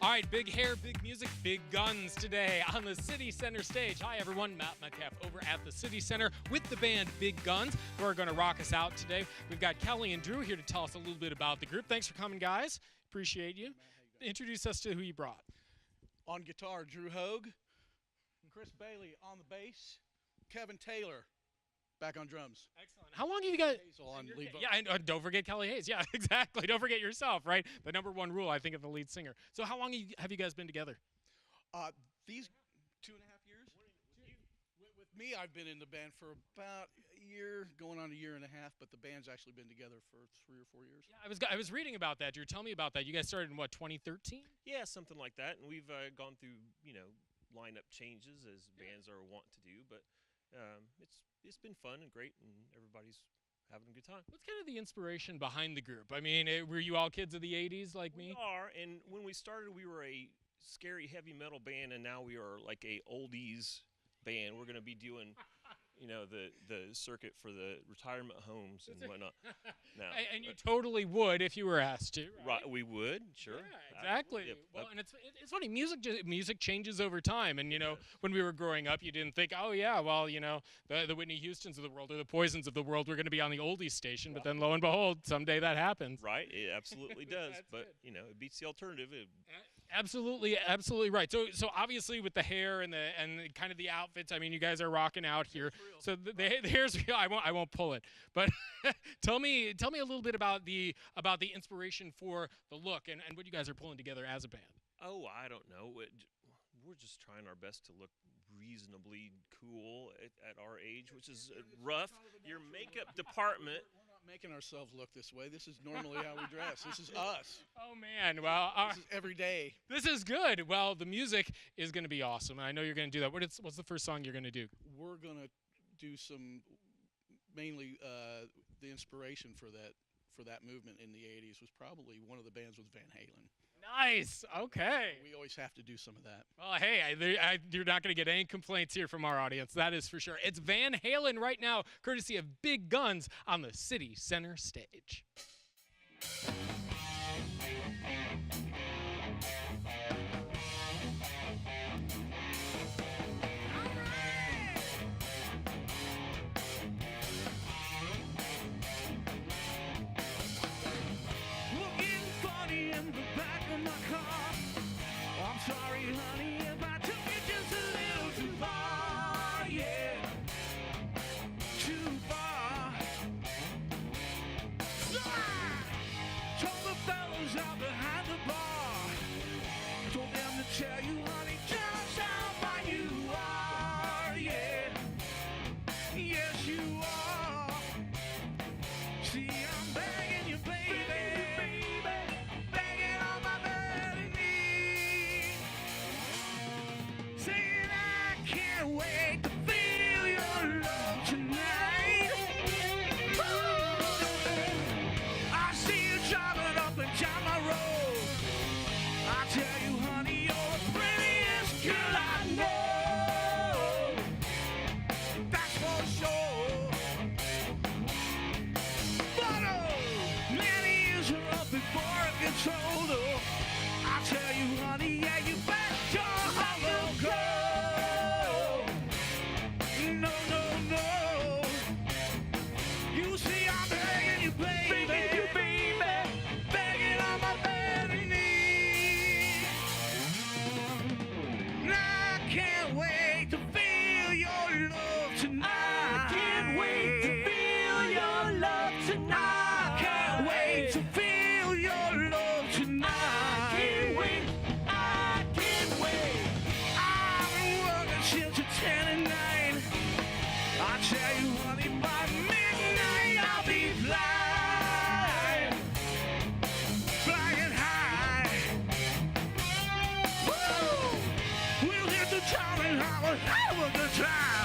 All right, big hair, big music, big guns today on the City Center stage. Hi, everyone. Matt Metcalf over at the City Center with the band Big Guns, who are going to rock us out today. We've got Kelly and Drew here to tell us a little bit about the group. Thanks for coming, guys. Appreciate you. Introduce us to who you brought. On guitar, Drew Hogue. Chris Bailey on the bass. Kevin Taylor back on drums. Excellent. How long have you guys? Hazel on lead vocals. Yeah, and don't forget Kelly Hayes. Yeah, exactly. Don't forget yourself, right? The number one rule, I think, of the lead singer. So how long have you guys been together? These 2.5 years. With me, I've been in the band for about a year, going on a year and a half, but the band's actually been together for 3 or 4 years. Yeah, I was reading about that. Drew, tell me about that. You guys started in, what, 2013? Yeah, something like that. And we've gone through, lineup changes as bands are wont to do, but it's been fun and great, and everybody's having a good time. What's kind of the inspiration behind the group? I mean, were you all kids of the 80s like me? We are, and when we started, we were a scary heavy metal band, and now we are like a oldies band. We're going to be doing, the circuit for the retirement homes and whatnot. Now, and you totally would if you were asked to, right? We would, sure. Yeah, exactly. Yep. Well, and it's funny. Music changes over time, and when we were growing up, you didn't think, oh yeah, well, the Whitney Houstons of the world or the Poisons of the world were going to be on the oldies station, but then lo and behold, someday that happens. Right, it absolutely does. But it beats the alternative. Absolutely right. So obviously with the hair and the kind of the outfits, I mean, you guys are rocking out here. So the hair's real. I won't pull it, but tell me a little bit about the inspiration for the look and what you guys are pulling together as a band. Oh, I don't know. We're just trying our best to look reasonably cool at our age, which is rough. Your makeup department. We're not making ourselves look this way. This is normally how we dress. This is us. Oh man, well, this is every day. This is good. Well, the music is going to be awesome, and I know you're going to do that. What's the first song you're going to do? We're going to do mainly the inspiration for that movement in the 80s was probably one of the bands was Van Halen. Nice. Okay. We always have to do some of that. Well, hey, you're not going to get any complaints here from our audience. That is for sure. It's Van Halen right now, courtesy of Big Guns on the City Center stage. Sorry, honey, if I took you just a little too far, yeah, too far. So I told the fellas out behind the bar, told them to tell you, honey, just how fine you are, yeah, yes you are. See, I'm begging you, baby, begging on my bed. Saying I can't wait to feel your love tonight. I see you driving up and down my road. I tell you, honey, you're the prettiest girl I know. That's for sure. But many years are up before it gets older. I tell you, honey, yeah, you bet your heart will go. No, no, no. You see, I'm begging you, baby, begging on my bending knee. And I can't wait to feel your love tonight. I can't wait to feel your love tonight. I can't wait to feel your love tonight. I can't wait. Till 10 at night. I tell you, honey, by midnight I'll be flying high. Woo! We'll hit the town and have a good time.